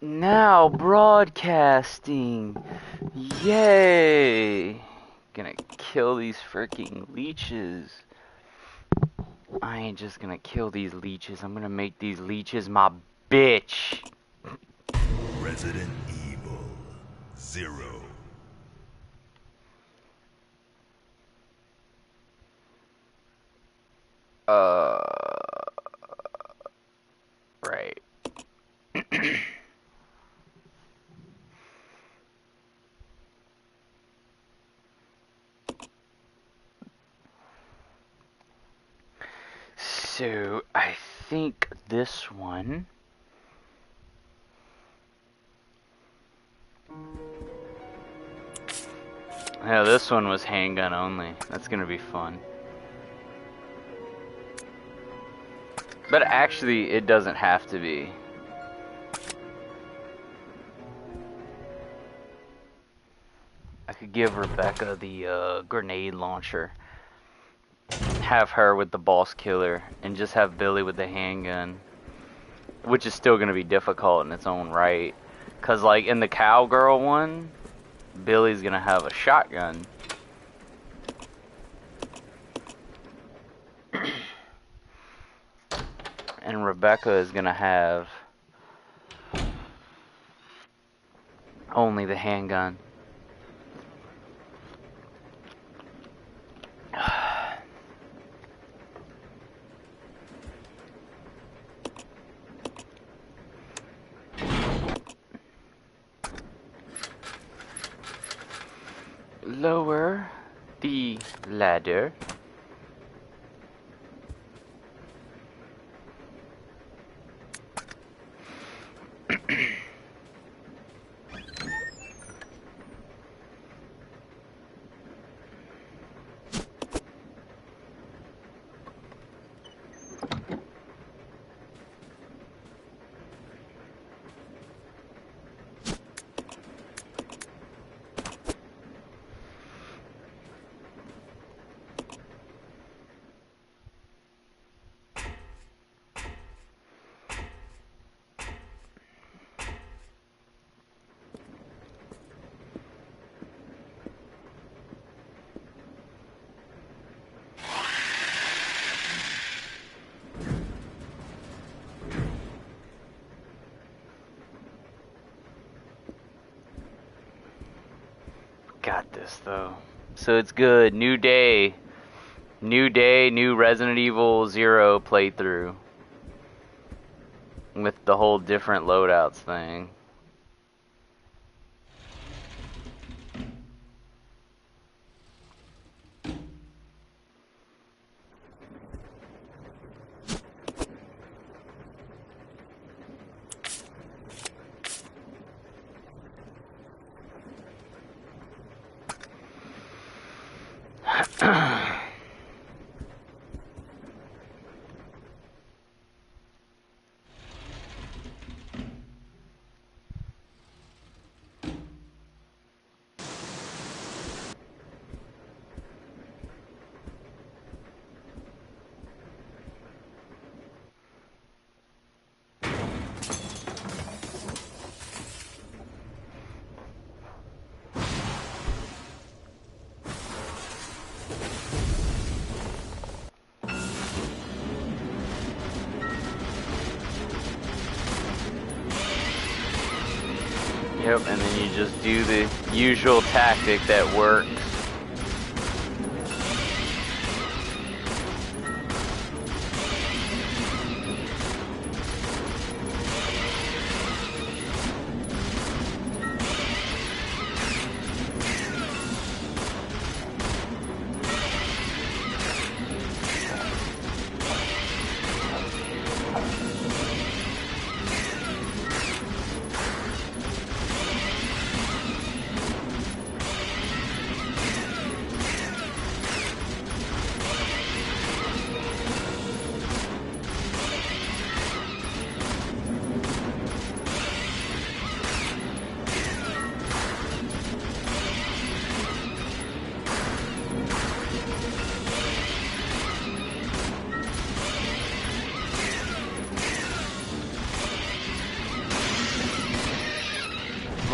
Now broadcasting. Yay! Gonna kill these freaking leeches. I ain't just gonna kill these leeches. I'm gonna make these leeches my bitch. Resident Evil 0. Right. So, I think this one... Yeah, this one was handgun only. That's gonna be fun. But actually, it doesn't have to be. I could give Rebecca the grenade launcher. Have her with the boss killer, and just have Billy with the handgun. Which is still gonna be difficult in its own right. Cause like in the cowgirl one, Billy's gonna have a shotgun. And Rebecca is gonna have only the handgun. Lower the ladder. Got this though. So it's good. New day. New day, new Resident Evil 0 playthrough. With the whole different loadouts thing. Yep, and then you just do the usual tactic that works.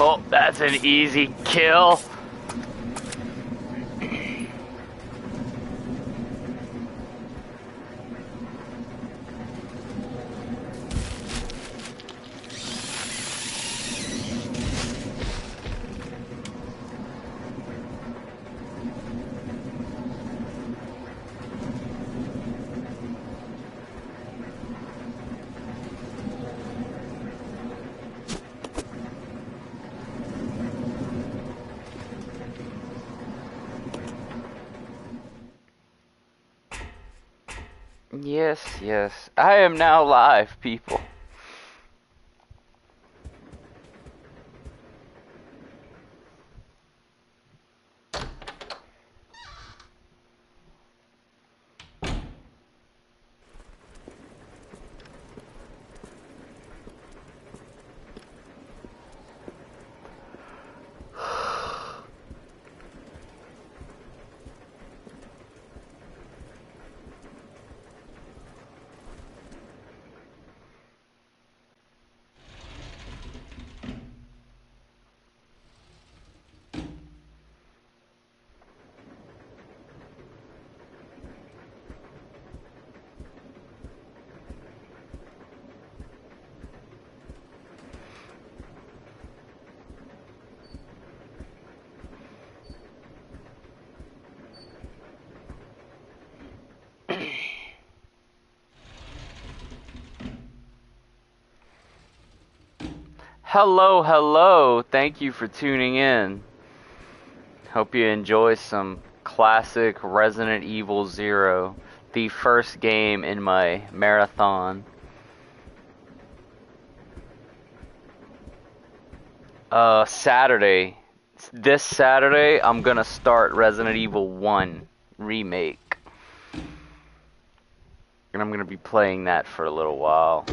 Oh, that's an easy kill. Yes, yes. I am now live, people. Hello, hello. Thank you for tuning in. Hope you enjoy some classic Resident Evil 0, the first game in my marathon. Saturday. This Saturday, I'm gonna start Resident Evil 1 Remake. And I'm gonna be playing that for a little while.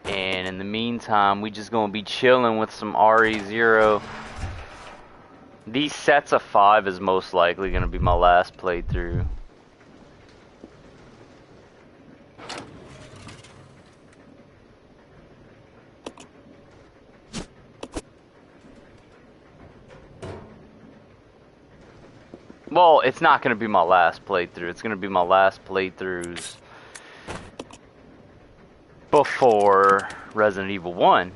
And in the meantime, we just gonna be chilling with some RE0. These sets of 5 is most likely gonna be my last playthrough. Well, it's not gonna be my last playthrough. It's gonna be my last playthroughs before Resident Evil 1.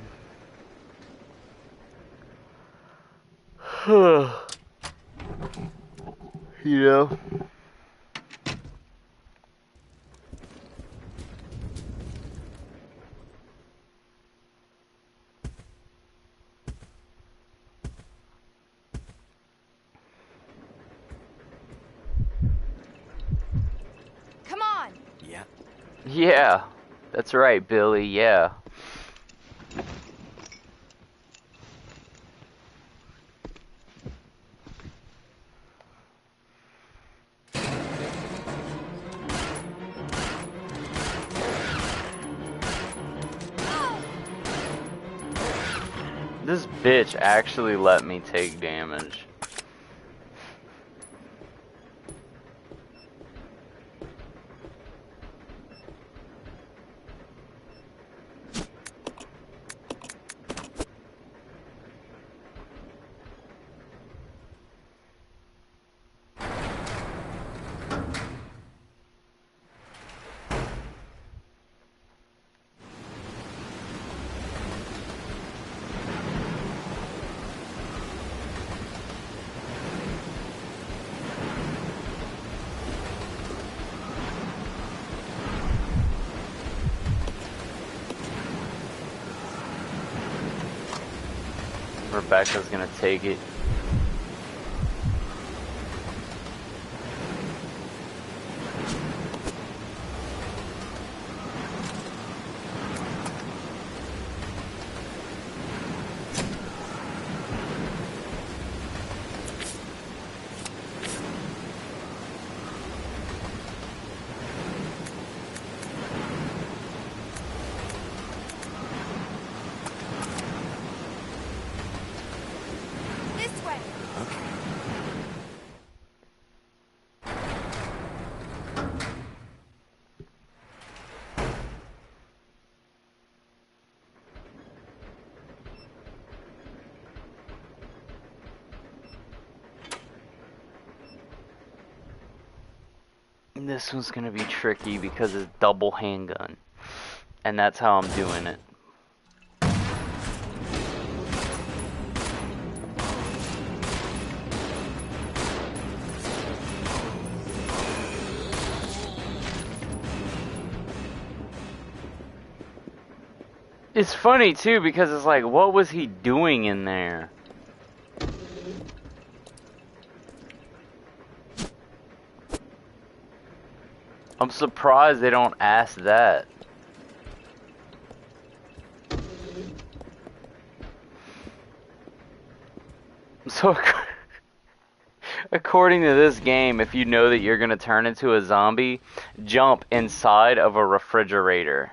You know? Come on! Yeah. Yeah, that's right, Billy, yeah. This bitch actually let me take damage. Rebecca's gonna take it. This one's gonna be tricky because it's double handgun. And that's how I'm doing it. It's funny too because it's like, what was he doing in there? I'm surprised they don't ask that. So, according to this game, if you know that you're gonna turn into a zombie, jump inside of a refrigerator.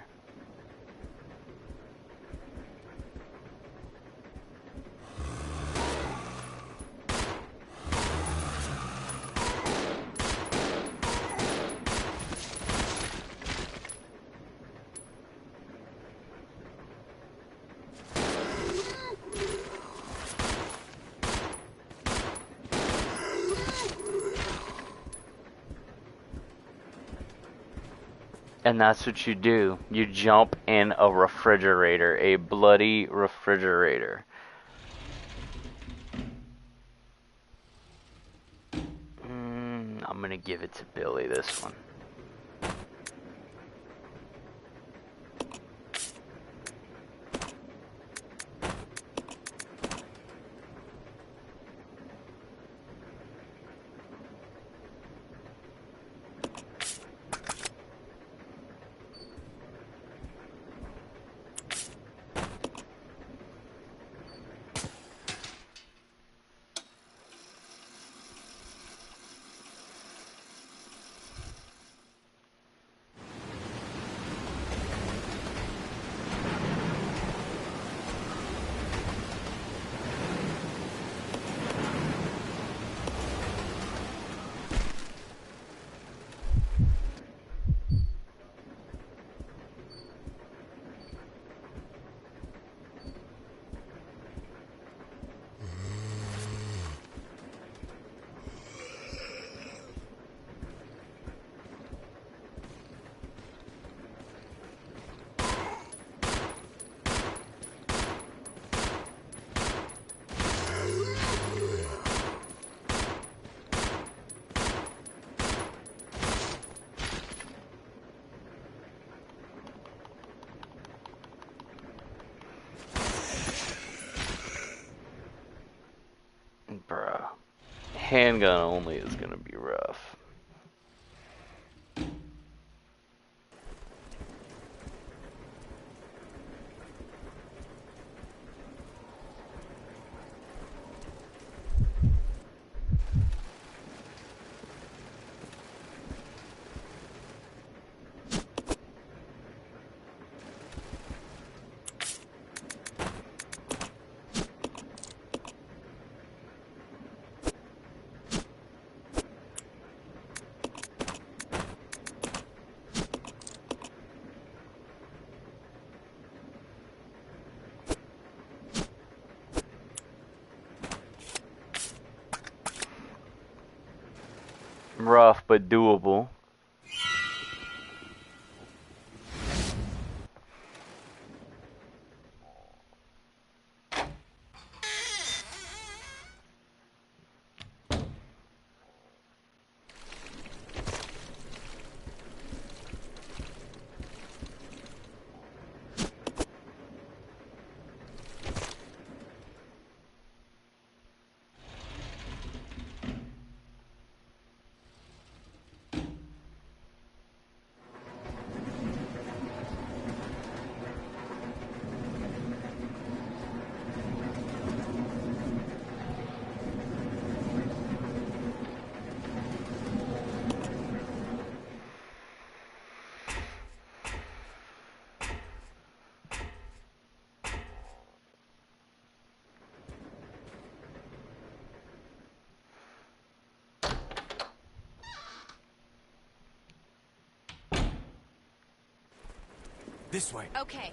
And that's what you do. You jump in a refrigerator, a bloody refrigerator. I'm gonna give it to Billy this one. Bruh. Handgun only is gonna be rough. Rough, but doable. This way. Okay.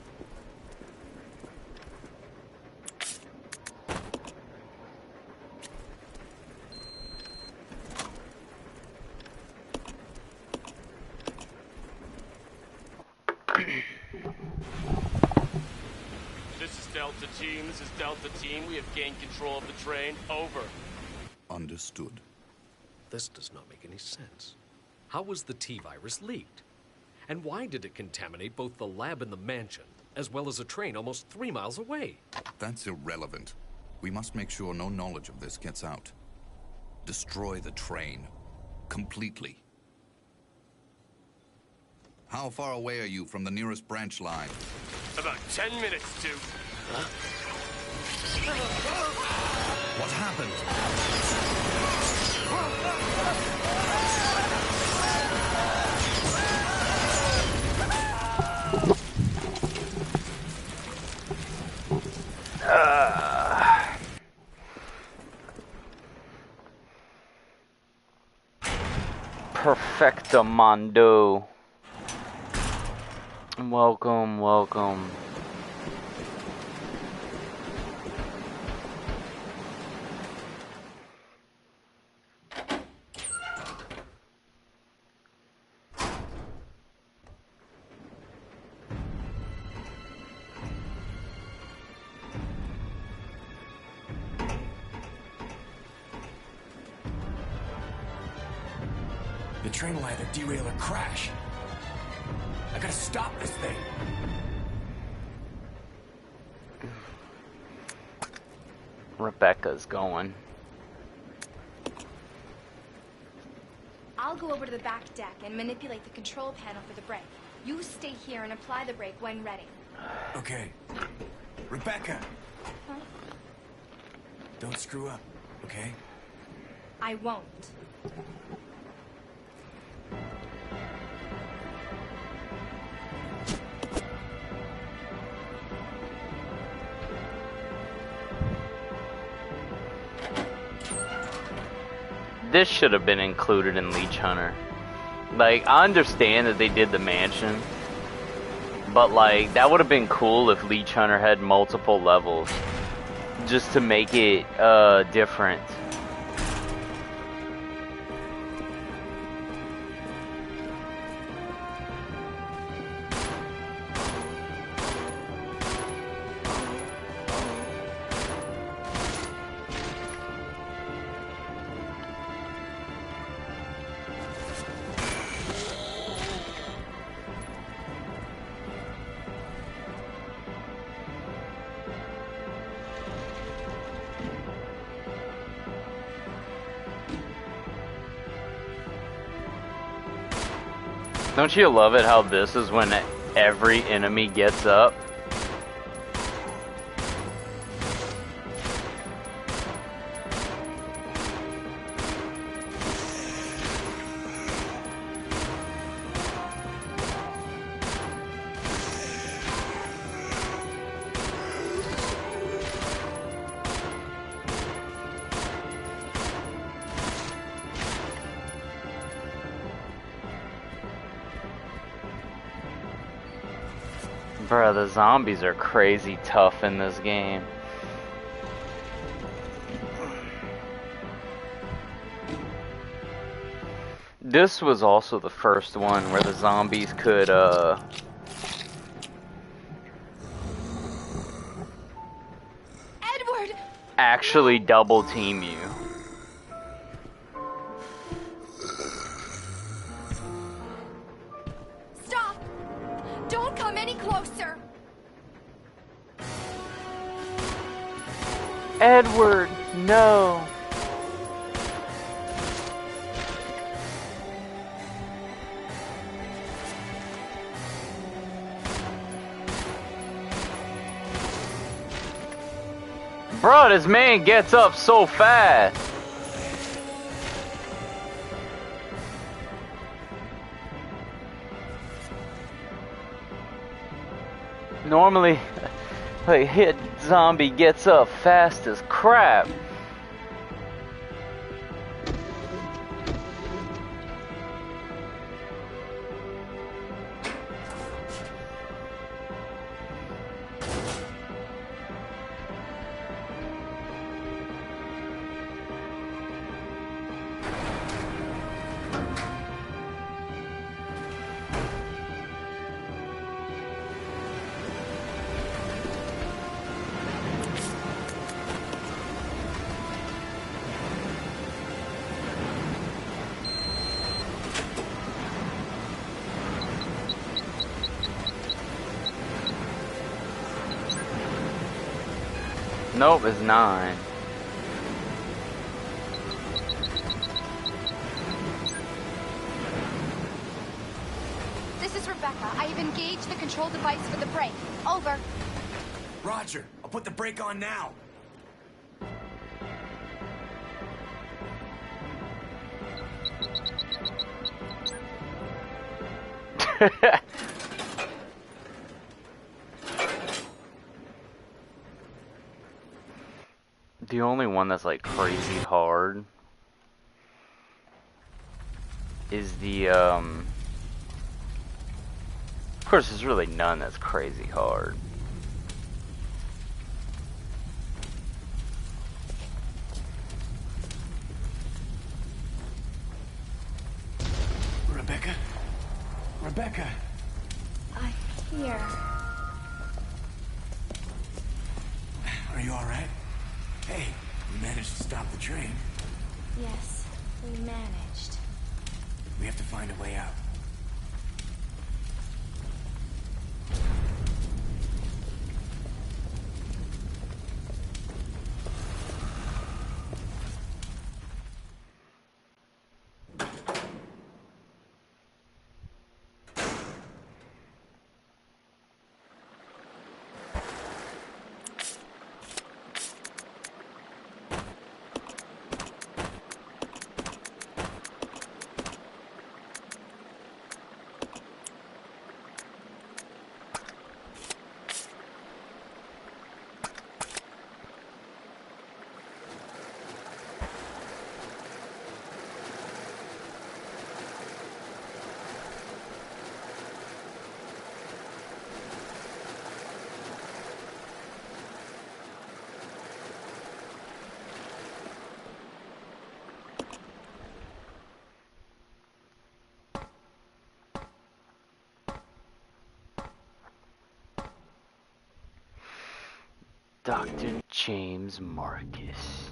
Delta Team, this is Delta Team. We have gained control of the train. Over. Understood. This does not make any sense. How was the T-virus leaked? And why did it contaminate both the lab and the mansion, as well as a train almost 3 miles away? That's irrelevant. We must make sure no knowledge of this gets out. Destroy the train. Completely. How far away are you from the nearest branch line? About 10 minutes to... What happened? Perfectamundo. Welcome, welcome. The train will either derail or crash. I gotta stop this thing. Rebecca's going. I'll go over to the back deck and manipulate the control panel for the brake. You stay here and apply the brake when ready. Okay. Rebecca! Huh? Don't screw up, okay? I won't. This should have been included in Leech Hunter. Like, I understand that they did the mansion, but like, that would have been cool if Leech Hunter had multiple levels, just to make it different. Don't you love it how this is when every enemy gets up? Bruh, the zombies are crazy tough in this game. This was also the first one where the zombies could, Edward! actually double team you. Stop! Don't come any closer! Edward, no. Bro, this man gets up so fast. Normally, a hit zombie gets up fast as crap. Nope, it's 9. This is Rebecca. I have engaged the control device for the brake. Over. Roger. I'll put the brake on now. The only one that's like crazy hard is the of course there's really none that's crazy hard. Rebecca? Rebecca! I'm here. Are you alright? Hey, we managed to stop the train. Yes, we managed. We have to find a way out. Dr. James Marcus.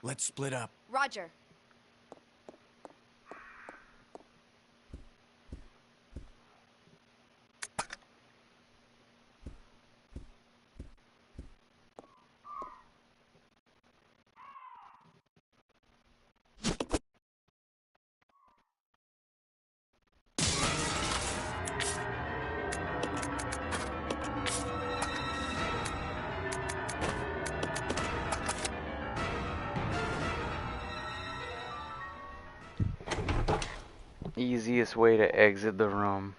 Let's split up. Roger. Easiest way to exit the room.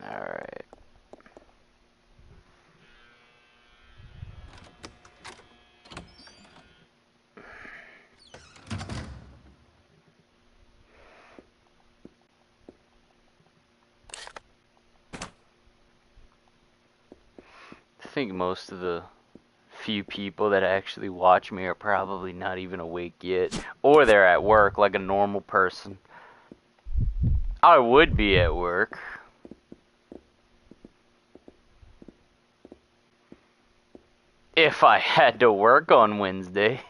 Alright. I think most of the few people that actually watch me are probably not even awake yet. Or they're at work like a normal person. I would be at work. If I had to work on Wednesday.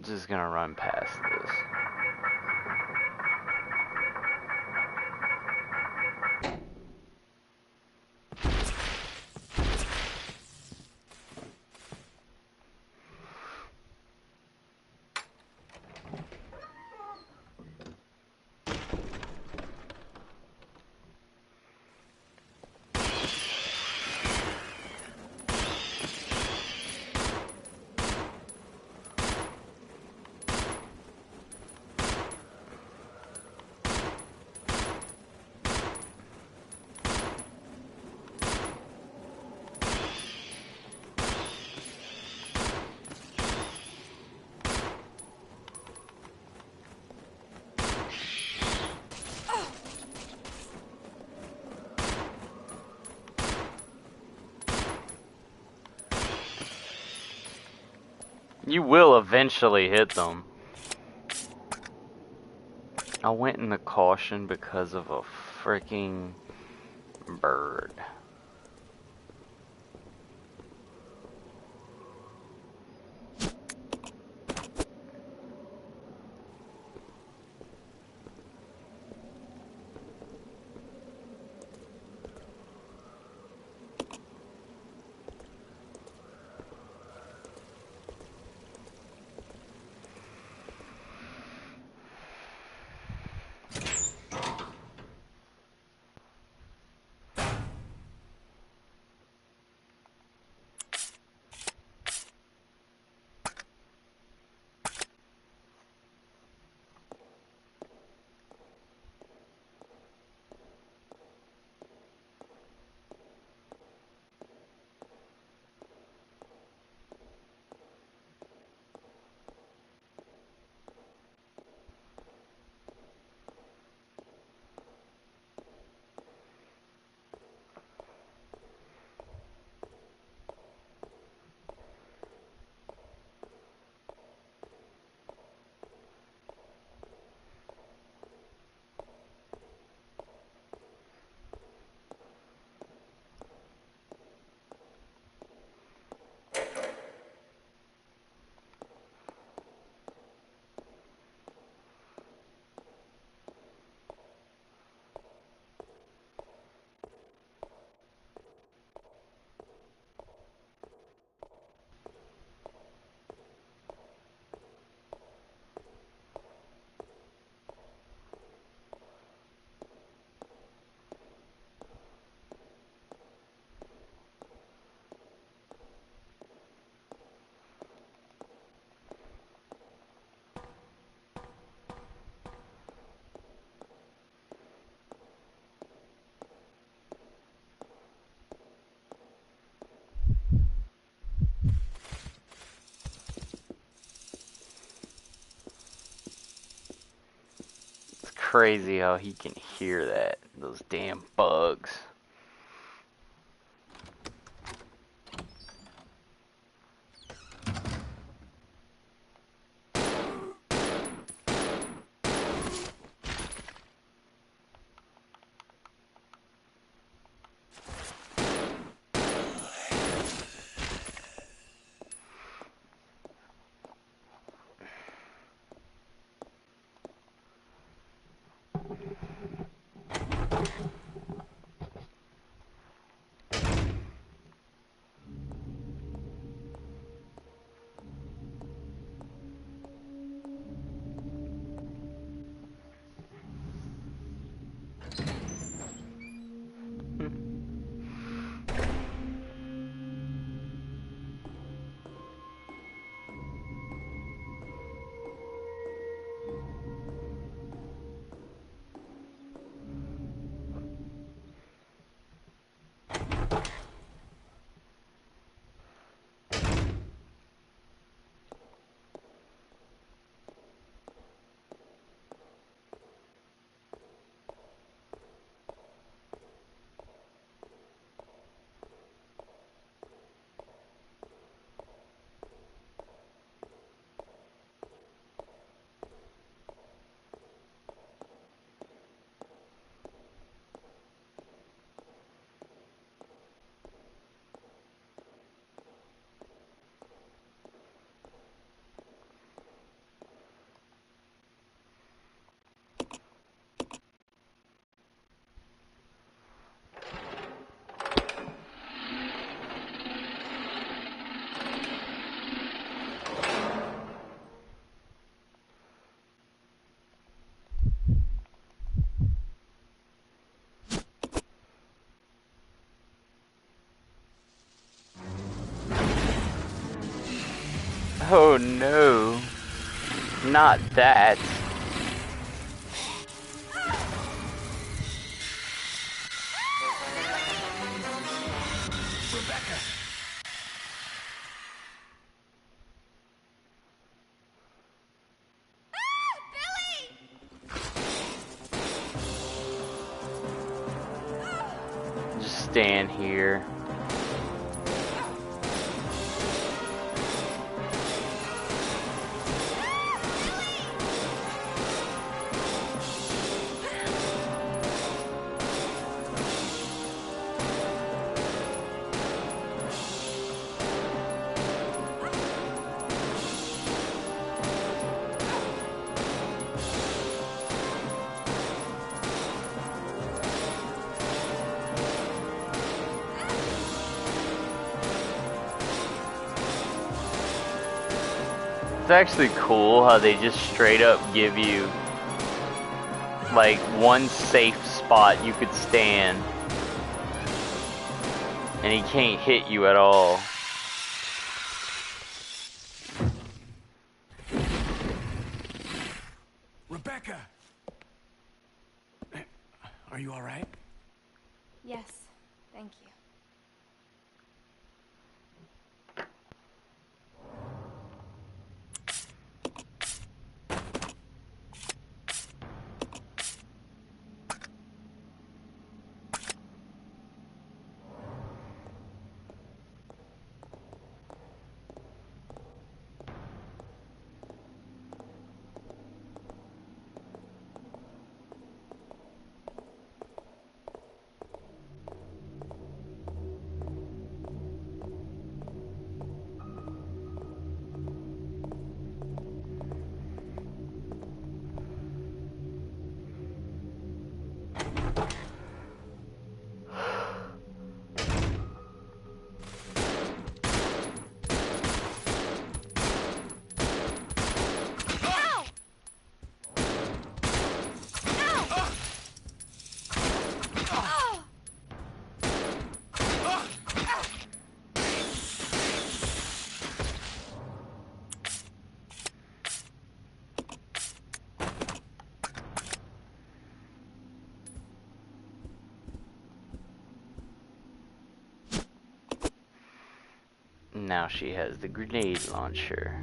Just gonna run past this. You will eventually hit them. I went in the caution because of a freaking bird. It's crazy how he can hear that. Those damn bugs. Oh no. Not that. Rebecca! Just stand here. It's actually cool how they just straight up give you like one safe spot you could stand and he can't hit you at all. Rebecca! Are you alright? Yes, thank you. Now she has the grenade launcher.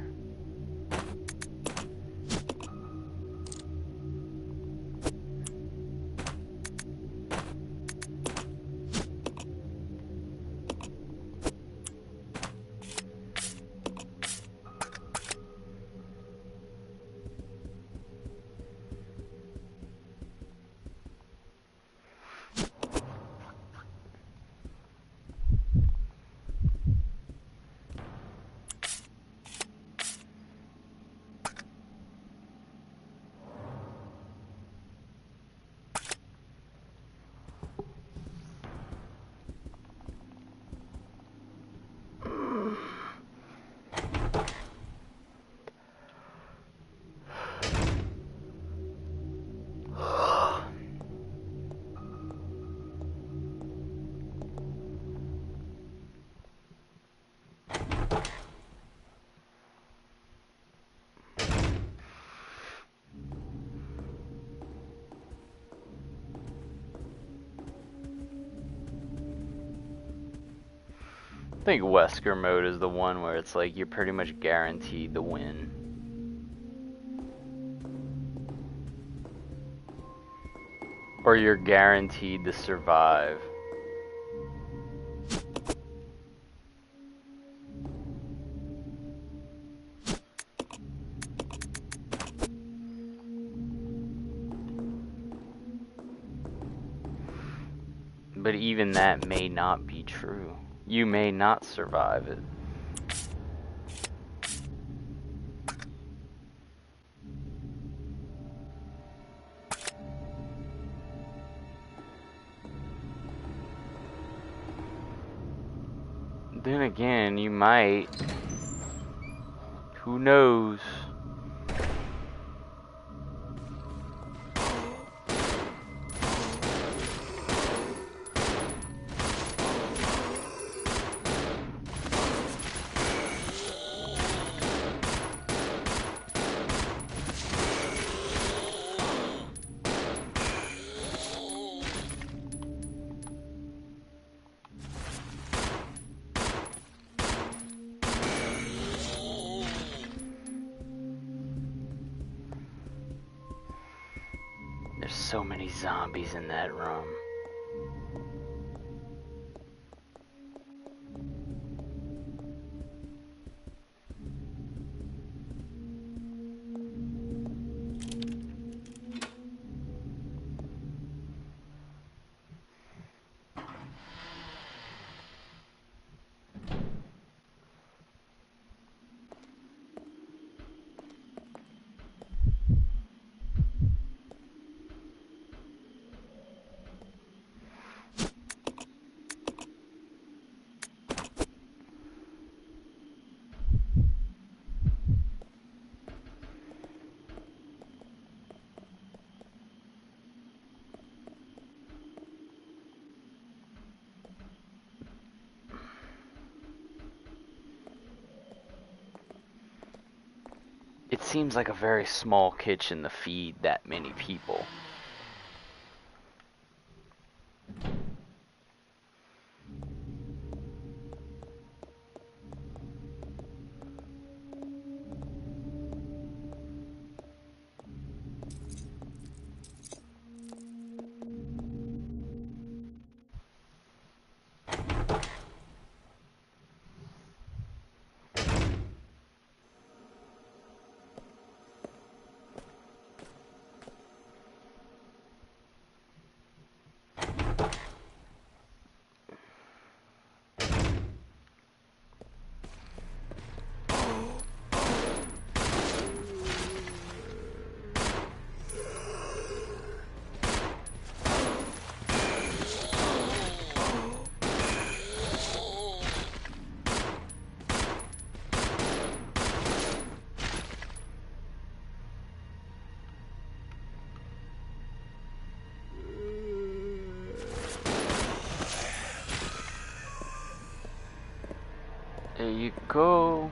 I think Wesker mode is the one where it's like you're pretty much guaranteed to win. Or you're guaranteed to survive. But even that may not be true. You may not survive it. Then again, you might. Who knows? There's so many zombies in that room. It seems like a very small kitchen to feed that many people. There you go.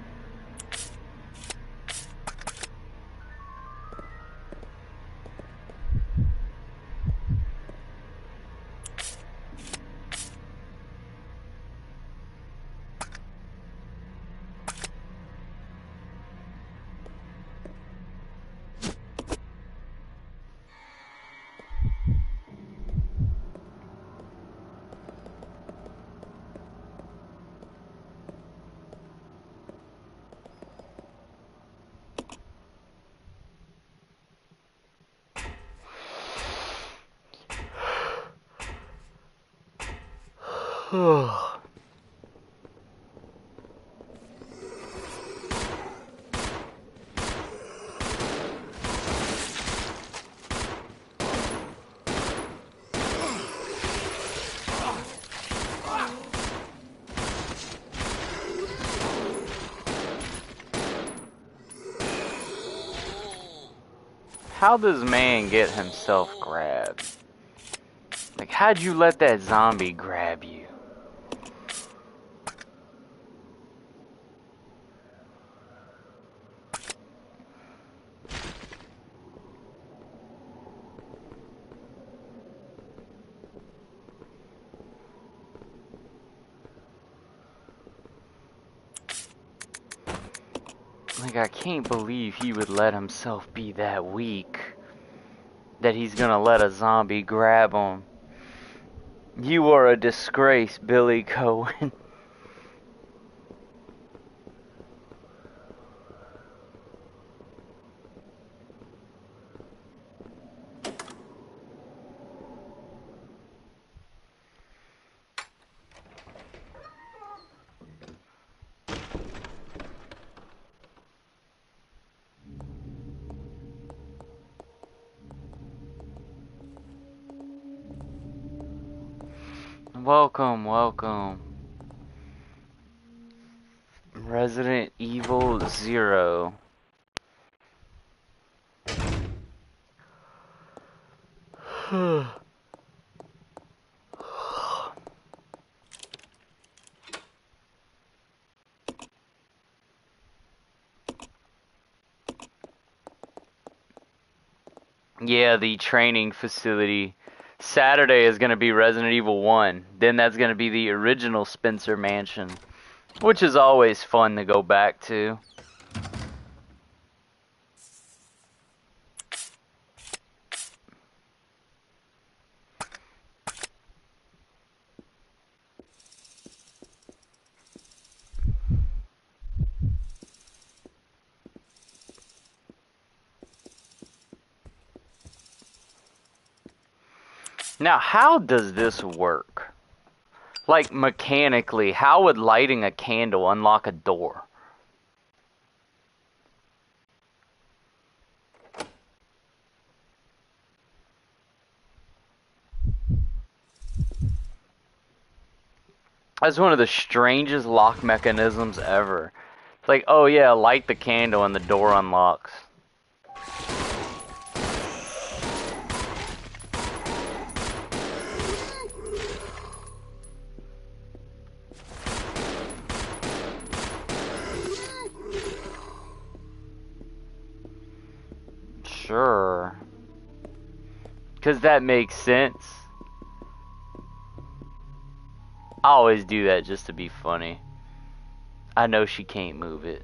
How does man get himself grabbed? Like, how'd you let that zombie grab you? Like, I can't believe he would let himself be that weak. That he's gonna let a zombie grab him. You are a disgrace, Billy Cohen. Welcome, welcome. Resident Evil 0. Yeah, the training facility. Saturday is going to be Resident Evil 1. Then that's going to be the original Spencer Mansion, which is always fun to go back to. Now, how does this work? Like, mechanically, how would lighting a candle unlock a door? That's one of the strangest lock mechanisms ever. It's like, oh yeah, light the candle and the door unlocks. Sure. Because that makes sense. I always do that just to be funny. I know she can't move it.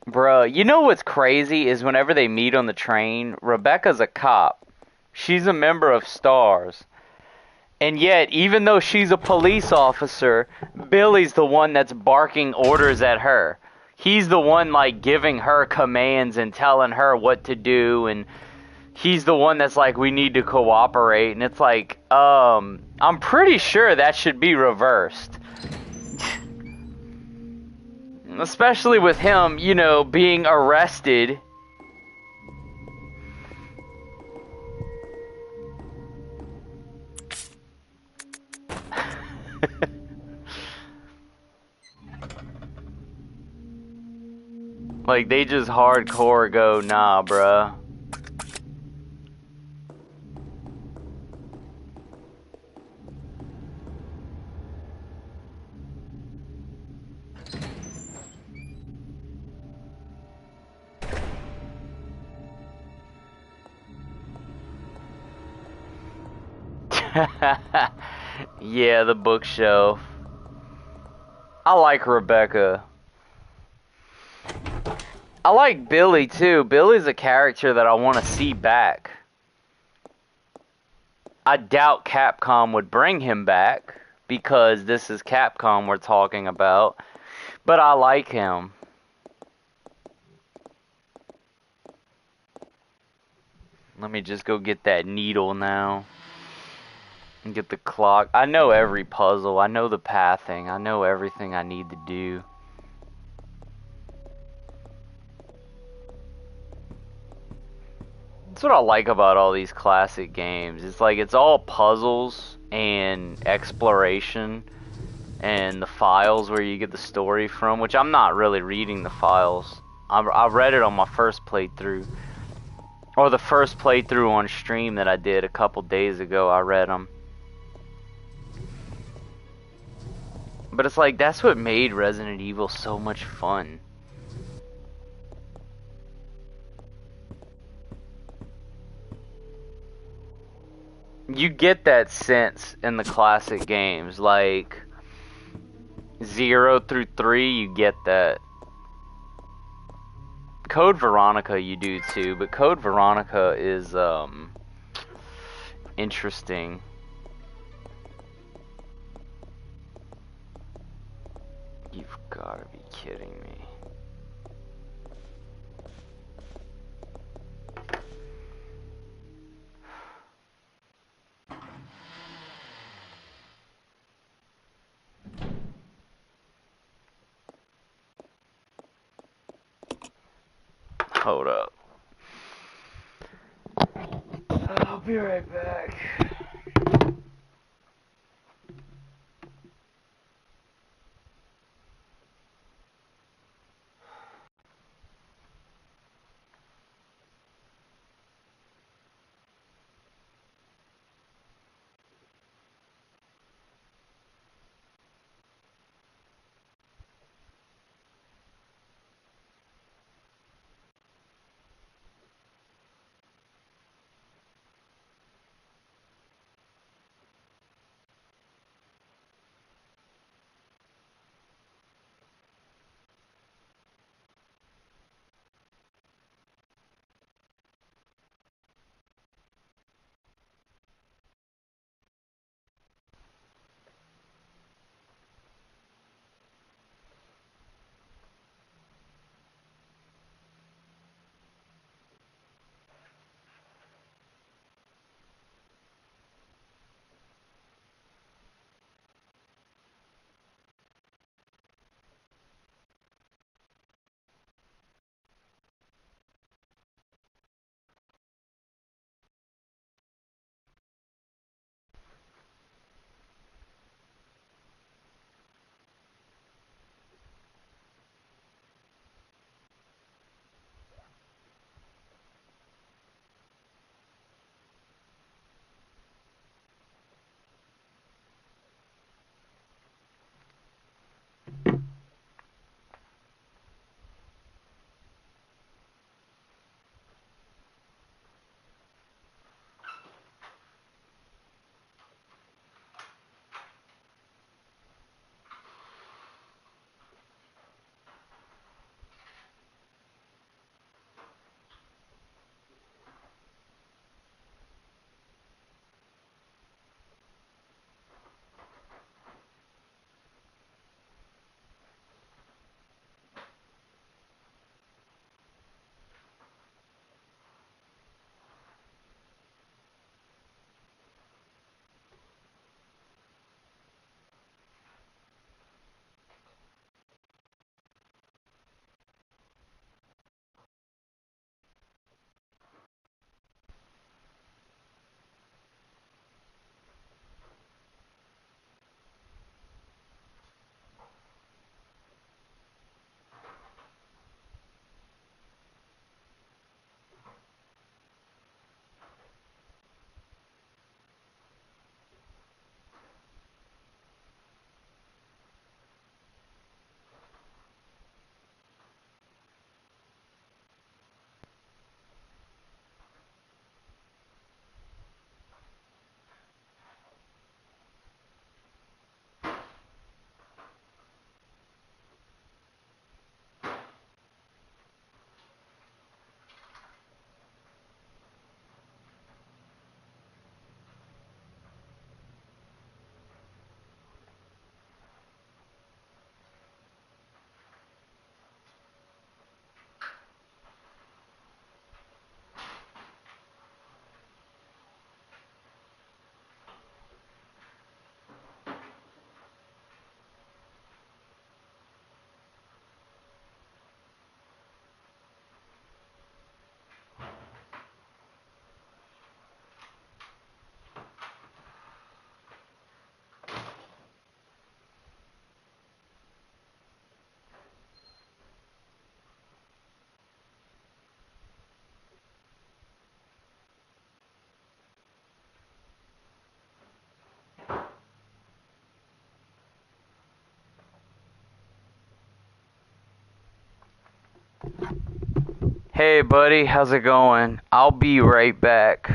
Bruh, you know what's crazy is whenever they meet on the train, Rebecca's a cop. She's a member of STARS. And yet, even though she's a police officer, Billy's the one that's barking orders at her. He's the one, like, giving her commands and telling her what to do, and he's the one that's like, we need to cooperate, and it's like, I'm pretty sure that should be reversed. Especially with him, you know, being arrested. Like, they just hardcore go, nah, bruh. Yeah, the bookshelf. I like Rebecca. I like Billy too. Billy's a character that I want to see back. I doubt Capcom would bring him back because this is Capcom we're talking about. But I like him. Let me just go get that needle now. And get the clock. I know every puzzle. I know the pathing. I know everything I need to do. That's what I like about all these classic games. It's like it's all puzzles and exploration and the files where you get the story from, which I'm not really reading the files. I read it on my first playthrough. Or the first playthrough on stream that I did a couple days ago, I read them. But it's like, that's what made Resident Evil so much fun. You get that sense in the classic games, like 0 through 3, you get that. Code Veronica you do too, but Code Veronica is interesting. You've gotta be kidding me. Hold up. I'll be right back. Hey buddy, how's it going? I'll be right back.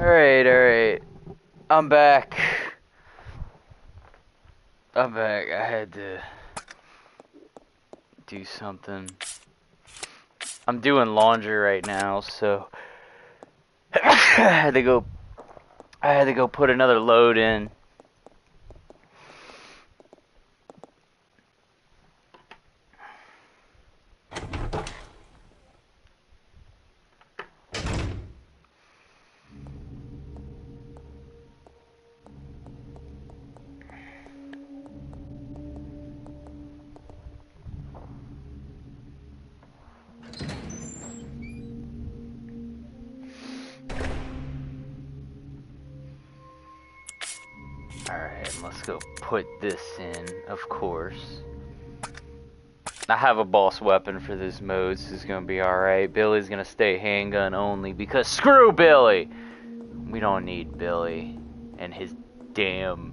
Alright. I'm back. I had to do something. I'm doing laundry right now, so I had to go put another load in. Alright, let's go put this in, of course. I have a boss weapon for this mode, so it's gonna be alright. Billy's gonna stay handgun only, because screw Billy! We don't need Billy and his damn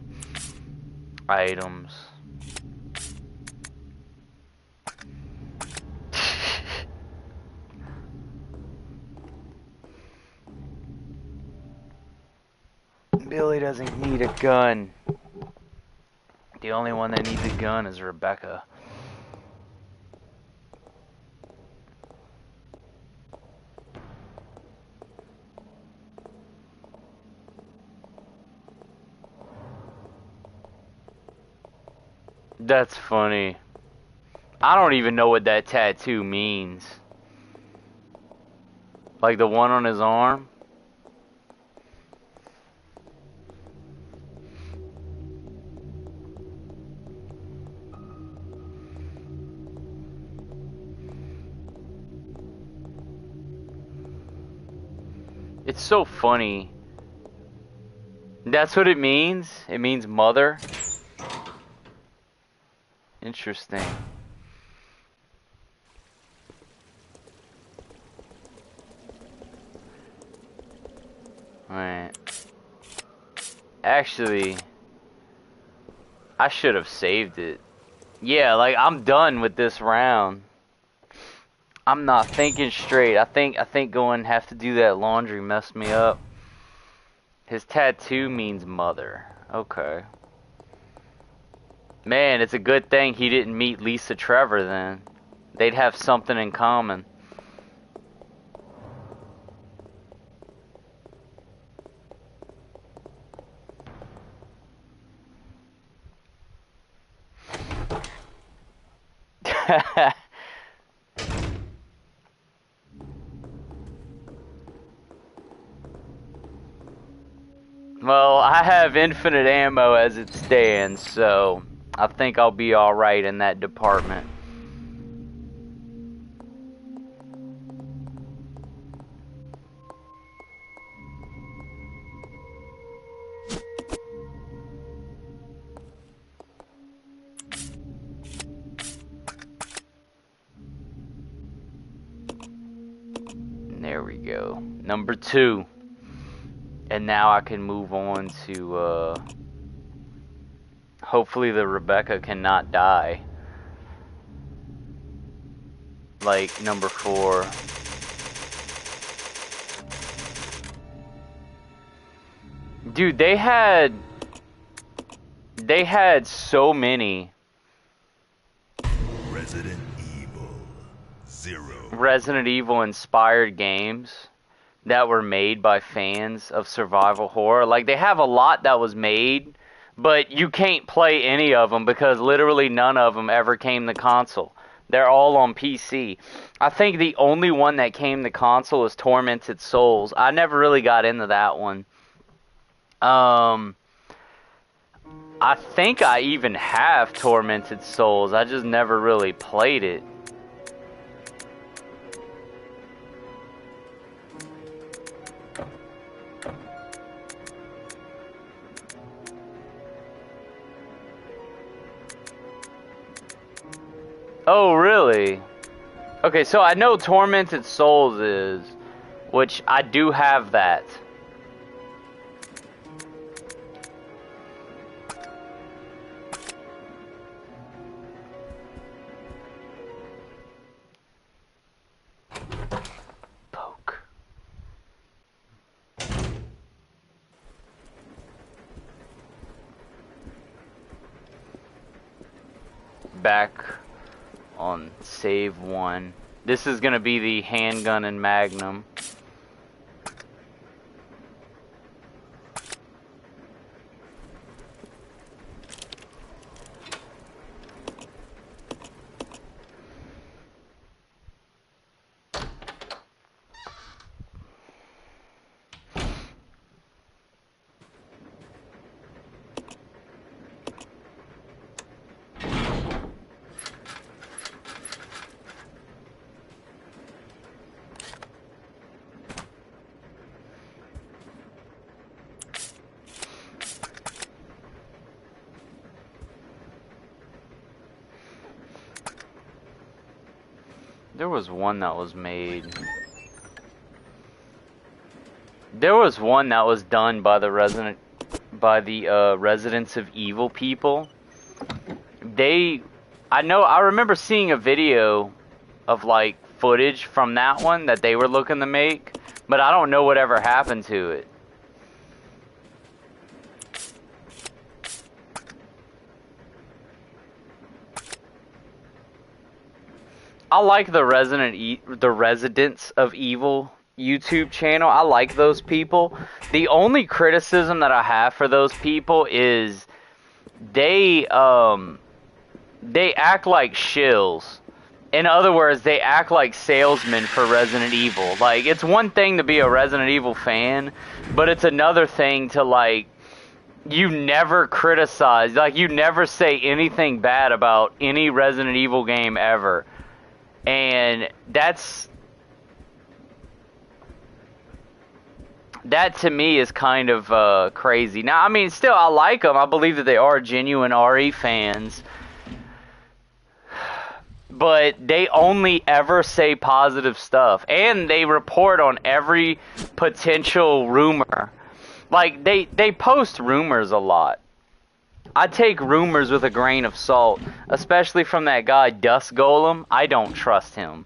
items. Billy doesn't need a gun. The only one that needs a gun is Rebecca. That's funny. I don't even know what that tattoo means. Like the one on his arm? It's so funny. That's what it means? It means mother? Interesting. Alright. Actually, I should have saved it. Yeah, like I'm done with this round. I'm not thinking straight. I think going have to do that laundry messed me up. His tattoo means mother. Okay. Man, it's a good thing he didn't meet Lisa Trevor then. They'd have something in common. Well, I have infinite ammo as it stands, so I think I'll be alright in that department. There we go. Number 2. And now I can move on to, hopefully the Rebecca cannot die. Like, number 4. Dude, they had so many Resident Evil 0. Resident Evil inspired games that were made by fans of survival horror. Like, they have a lot that was made, but you can't play any of them because literally none of them ever came to console. They're all on PC. I think the only one that came to console is Tormented Souls. I never really got into that one. I think I even have Tormented Souls. I just never really played it. Oh, really? Okay, so I know Tormented Souls is, which I do have that. Poke. back on save 1. This is gonna be the handgun and magnum. There was one that was made. There was one that was done by the Residents of Evil people. I remember seeing a video of like footage from that one that they were looking to make, but I don't know whatever happened to it. I like the Residents of Evil YouTube channel. I like those people. The only criticism that I have for those people is they act like shills. In other words, they act like salesmen for Resident Evil. Like, it's one thing to be a Resident Evil fan, but it's another thing to, like, you never criticize, like, you never say anything bad about any Resident Evil game ever. And that to me is kind of crazy. Now, I mean, still, I like them. I believe that they are genuine RE fans. But they only ever say positive stuff. And they report on every potential rumor. Like, they post rumors a lot. I take rumors with a grain of salt, especially from that guy Dust Golem. I don't trust him.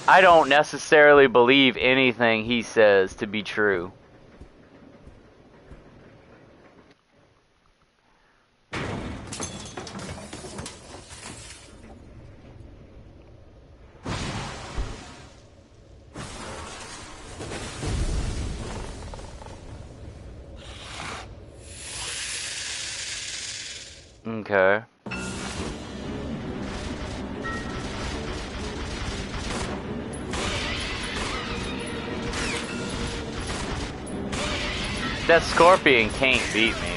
I don't necessarily believe anything he says to be true. Okay. That scorpion can't beat me.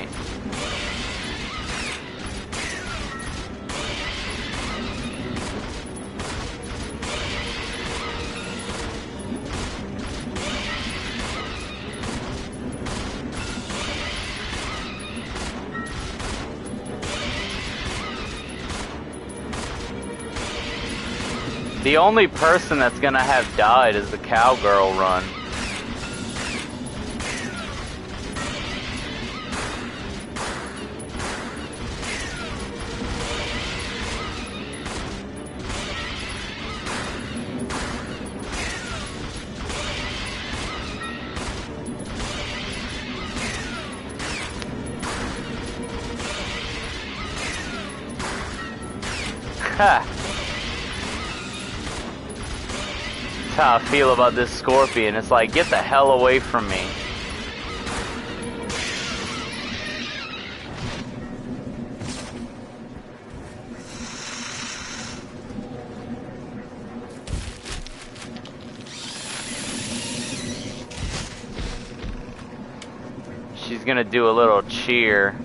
The only person that's gonna have died is the cowgirl run. Ha! That's how I feel about this scorpion. It's like, get the hell away from me. She's gonna do a little cheer.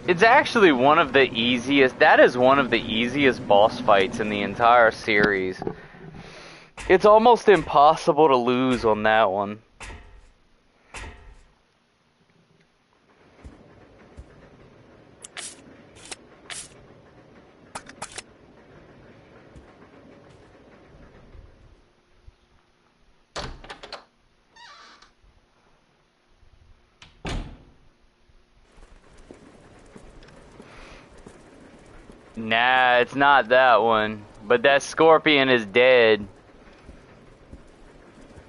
It's actually one of the easiest, that is one of the easiest boss fights in the entire series. It's almost impossible to lose on that one. Nah, it's not that one. But that scorpion is dead.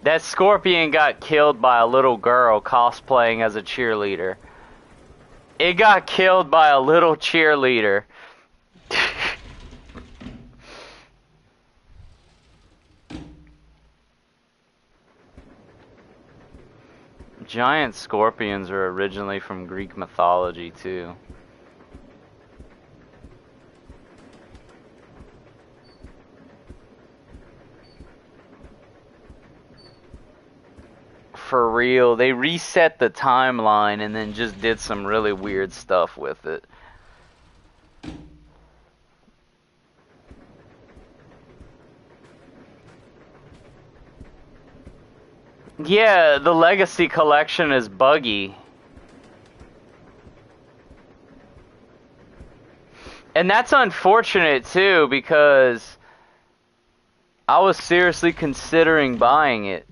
That scorpion got killed by a little girl cosplaying as a cheerleader. It got killed by a little cheerleader. Giant scorpions are originally from Greek mythology too. For real, they reset the timeline and then just did some really weird stuff with it. Yeah, the Legacy Collection is buggy. And that's unfortunate too, because I was seriously considering buying it.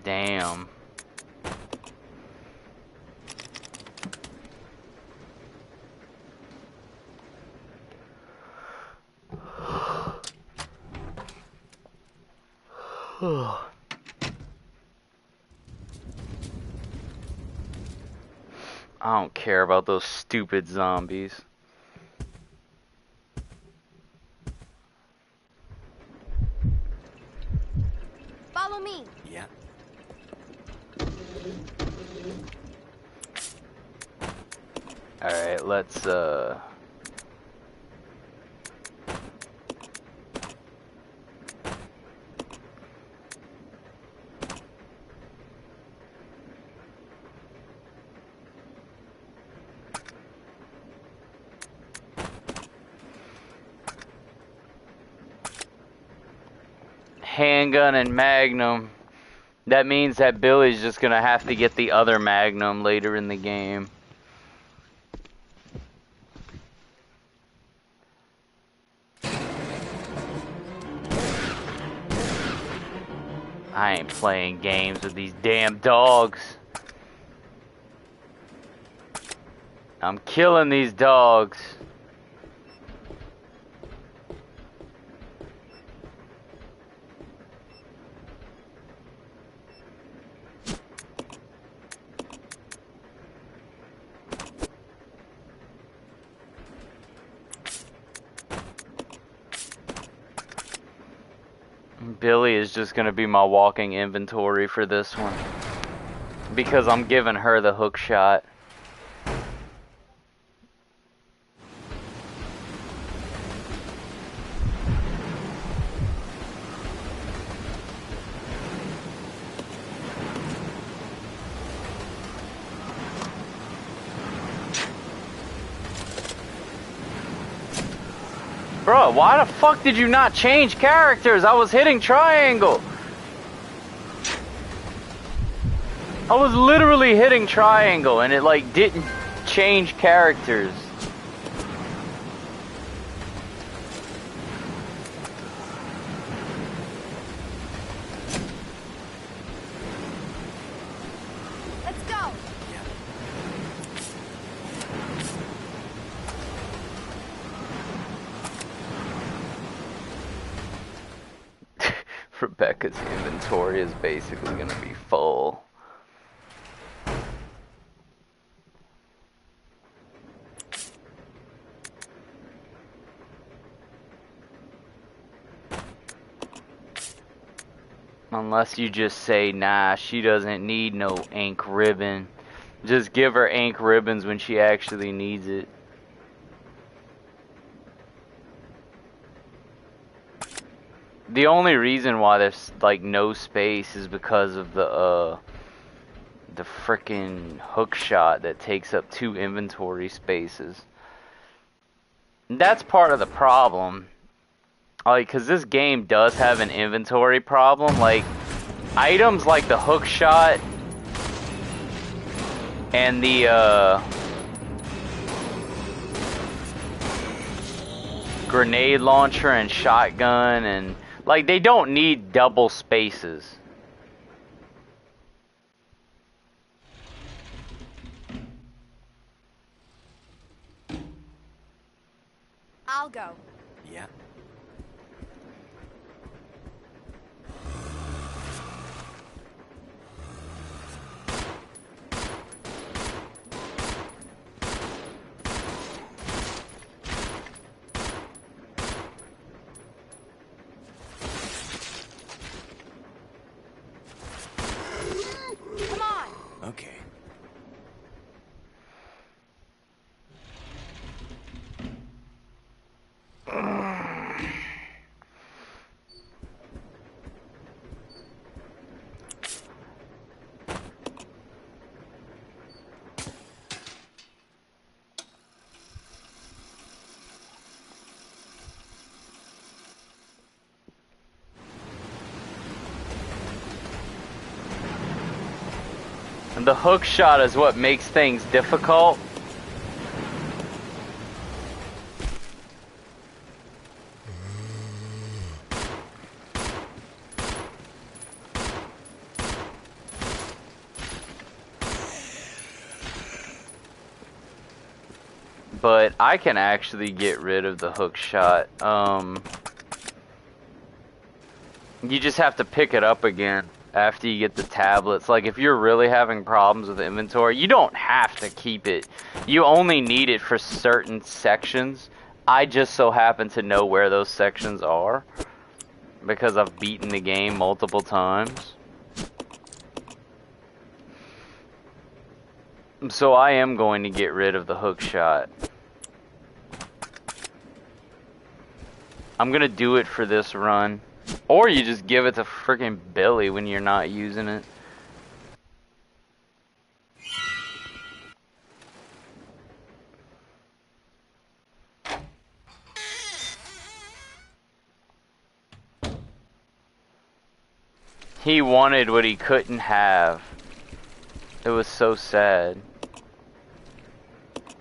Damn. I don't care about those stupid zombies. Follow me. Yeah. Alright, let's handgun and magnum. That means that Billy's just gonna have to get the other magnum later in the game. I ain't playing games with these damn dogs. I'm killing these dogs. Billy is just gonna be my walking inventory for this one. Because I'm giving her the hook shot. Bro, why the fuck did you not change characters? I was hitting triangle. I was literally hitting triangle and it like didn't change characters. Let's go. Rebecca's inventory is basically gonna be full. Unless you just say, nah, she doesn't need no ink ribbon. Just give her ink ribbons when she actually needs it. The only reason why there's like no space is because of the frickin' hook shot that takes up 2 inventory spaces. And that's part of the problem. Like, cause this game does have an inventory problem. Like, items like the hook shot and the grenade launcher and shotgun, and like, they don't need double spaces. I'll go. Yeah. Come on. Okay. And the hook shot is what makes things difficult. But I can actually get rid of the hook shot. You just have to pick it up again after you get the tablets. Like, if you're really having problems with inventory, you don't have to keep it. You only need it for certain sections. I just so happen to know where those sections are because I've beaten the game multiple times. So I am going to get rid of the hook shot. I'm gonna do it for this run. Or you just give it to freaking Billy when you're not using it. He wanted what he couldn't have. It was so sad.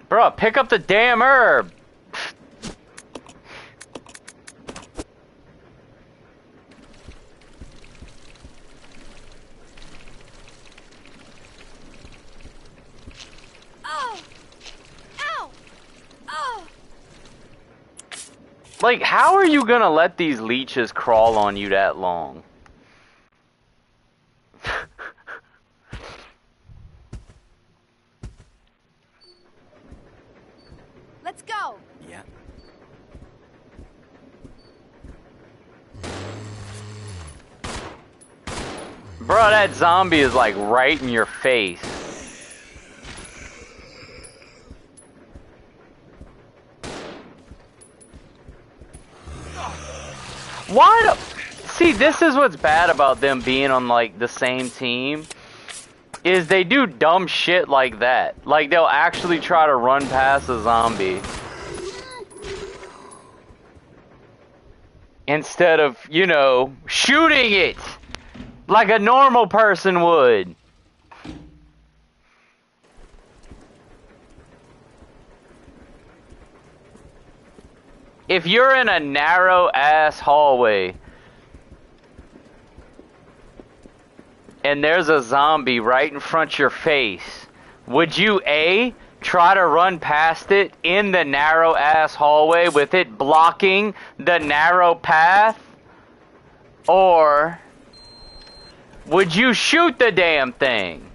Bro, pick up the damn herb! Oh! Ow! Oh! Like, how are you gonna let these leeches crawl on you that long? Let's go! Yeah. Bro, that zombie is like right in your face. Why the... See, this is what's bad about them being on, like, the same team. Is they do dumb shit like that. Like, they'll actually try to run past a zombie. Instead of, you know, shooting it. Like a normal person would. If you're in a narrow-ass hallway and there's a zombie right in front of your face, would you A, try to run past it in the narrow-ass hallway with it blocking the narrow path? Or would you shoot the damn thing?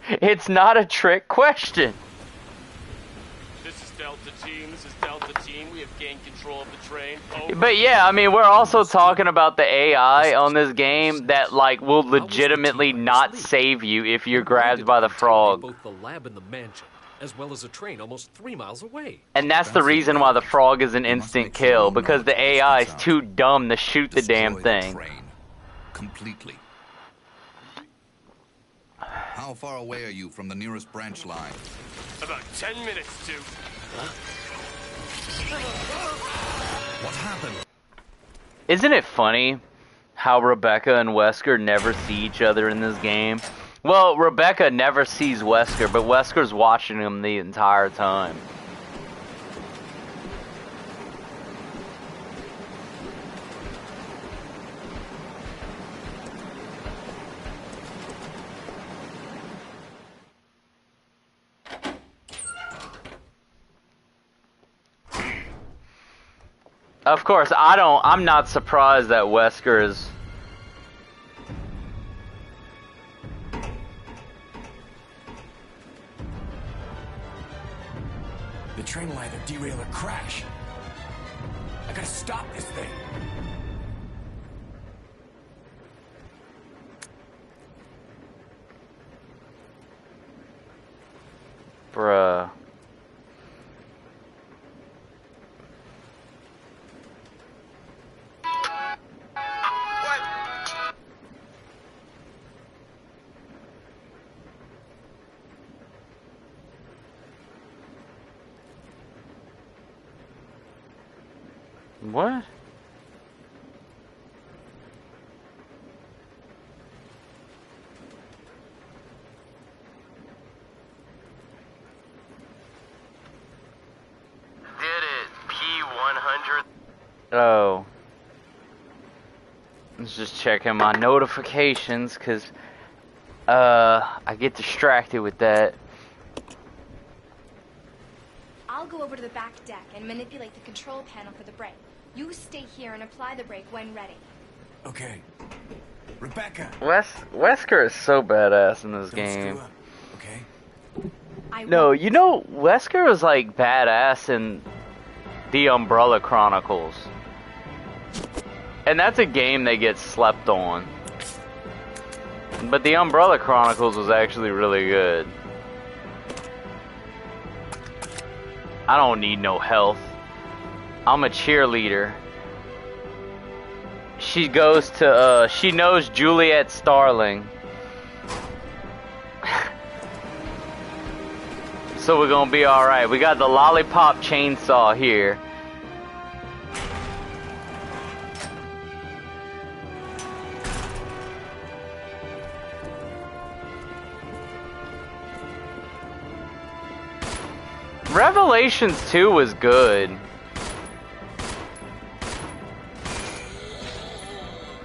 It's not a trick question. This is Delta. Delta Team, this is Delta Team. We have gained control of the train. Over. But yeah, I mean, we're also talking about the AI on this game that like will legitimately not save you if you're grabbed by the frog. Both the lab and the mansion, as well as a train almost 3 miles away. And that's the reason why the frog is an instant kill, because the AI is too dumb to shoot the damn thing. Completely. How far away are you from the nearest branch line? About 10 minutes to... What happened? Isn't it funny how Rebecca and Wesker never see each other in this game? Well, Rebecca never sees Wesker, but Wesker's watching him the entire time. Of course, I'm not surprised that Wesker is... The train will either derail or crash. I gotta stop this thing. Bruh. What? Did it. P100. Oh. Let's just checking my notifications, cause I get distracted with that. I'll go over to the back deck and manipulate the control panel for the brake. You stay here and apply the brake when ready. Okay. Rebecca. Wesker is so badass in this Don't game. screw up, okay? No, you know, Wesker was like badass in the Umbrella Chronicles. And that's a game that gets slept on. But the Umbrella Chronicles was actually really good. I don't need no health. I'm a cheerleader. She goes to, she knows Juliet Starling. So we're gonna be alright. We got the lollipop chainsaw here. Revelations 2 was good.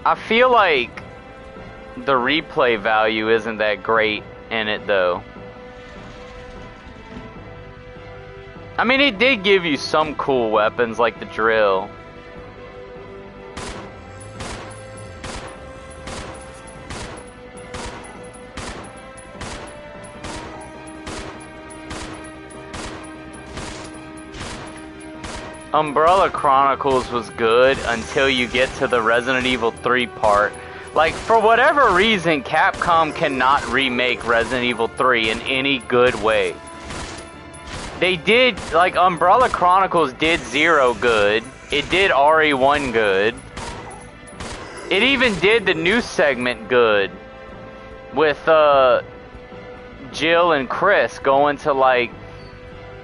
I feel like the replay value isn't that great in it though. I mean, it did give you some cool weapons like the drill. Umbrella Chronicles was good until you get to the Resident Evil 3 part. Like, for whatever reason, Capcom cannot remake Resident Evil 3 in any good way. They did, like, Umbrella Chronicles did 0 good. It did RE1 good. It even did the new segment good. With, Jill and Chris going to, like,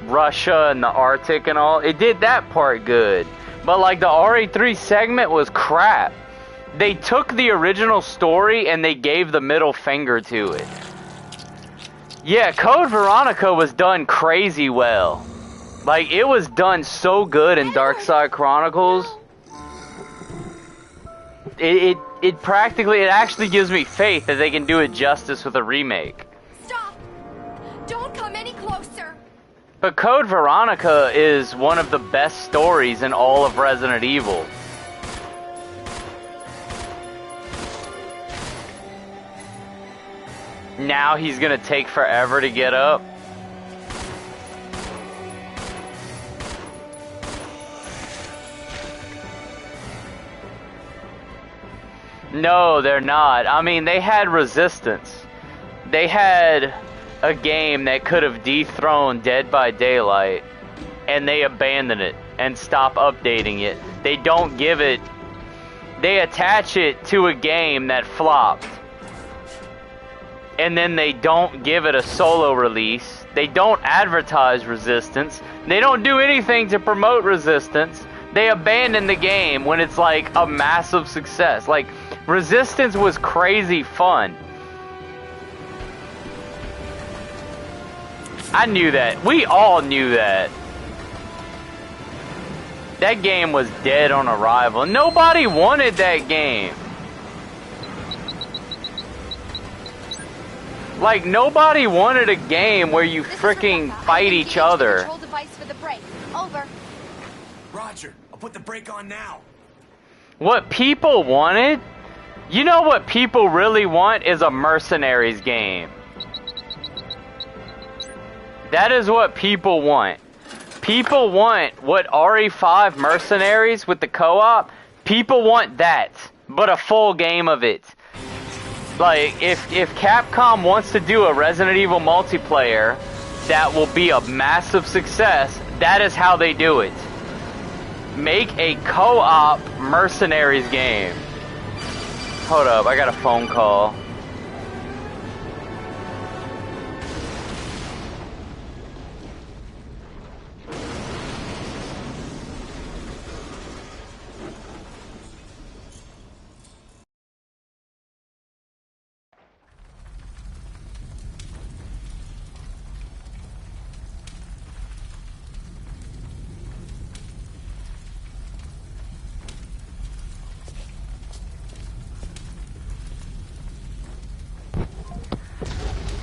Russia and the Arctic and all. It did that part good. But, like, the RE3 segment was crap. They took the original story and they gave the middle finger to it. Yeah, Code Veronica was done crazy well. Like, it was done so good in Darkside Chronicles. It actually gives me faith that they can do it justice with a remake. Stop! Don't come any closer! But Code Veronica is one of the best stories in all of Resident Evil. Now he's gonna take forever to get up. No, they're not. I mean, they had Resistance. They had a game that could have dethroned Dead by Daylight, and they abandoned it and stop updating it. They don't give it... They attach it to a game that flopped. And then they don't give it a solo release. They don't advertise Resistance. They don't do anything to promote Resistance. They abandon the game when it's like a massive success. Like, Resistance was crazy fun. I knew that. We all knew that. That game was dead on arrival. Nobody wanted that game. Like, nobody wanted a game where you freaking fight each other. Control device for the brake. Over. Roger. I'll put the brake on now. What people wanted? You know what people really want is a Mercenaries game. That is what people want. People want what RE5 Mercenaries with the co-op. People want that, but a full game of it. Like, if Capcom wants to do a Resident Evil multiplayer that will be a massive success, that is how they do it. Make a co-op Mercenaries game. Hold up, I got a phone call.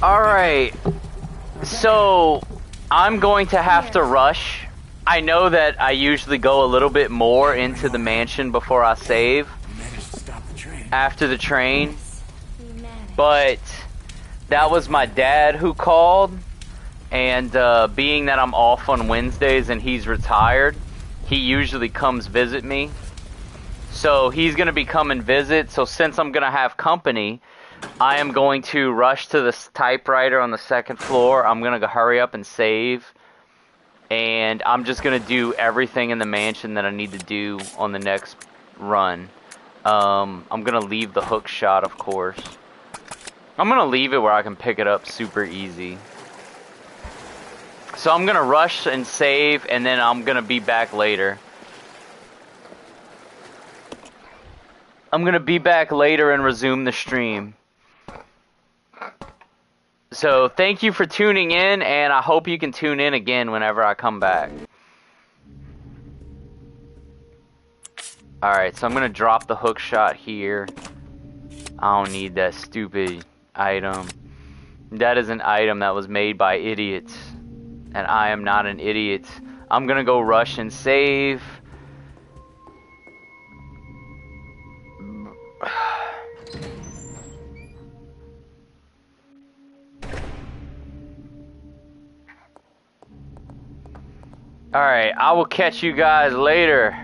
Alright, so I'm going to have to rush. I know that I usually go a little bit more into the mansion before I save Managed to stop the train. after the train, but that was my dad who called, and being that I'm off on Wednesdays and he's retired, he usually comes visit me. So he's going to be coming visit, so since I'm going to have company, I am going to rush to this typewriter on the second floor. I'm going to hurry up and save. And I'm just going to do everything in the mansion that I need to do on the next run. I'm going to leave the hook shot, of course. I'm going to leave it where I can pick it up super easy. So I'm going to rush and save, and then I'm going to be back later. I'm going to be back later and resume the stream. So, thank you for tuning in, and I hope you can tune in again whenever I come back. Alright, so I'm going to drop the hook shot here. I don't need that stupid item. That is an item that was made by idiots. And I am not an idiot. I'm going to go rush and save. Alright, I will catch you guys later.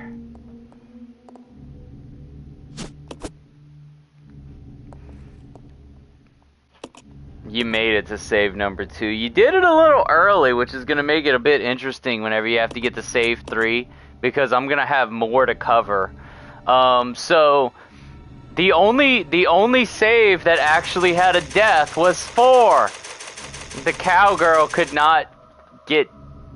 You made it to save number 2. You did it a little early, which is going to make it a bit interesting whenever you have to get to save 3, because I'm going to have more to cover. So, the only save that actually had a death was 4. The cowgirl could not get...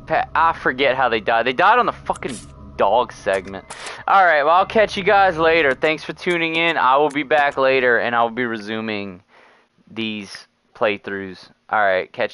I forget how they died. They died on the fucking dog segment. Alright, well, I'll catch you guys later. Thanks for tuning in. I will be back later, and I will be resuming these playthroughs. Alright, catch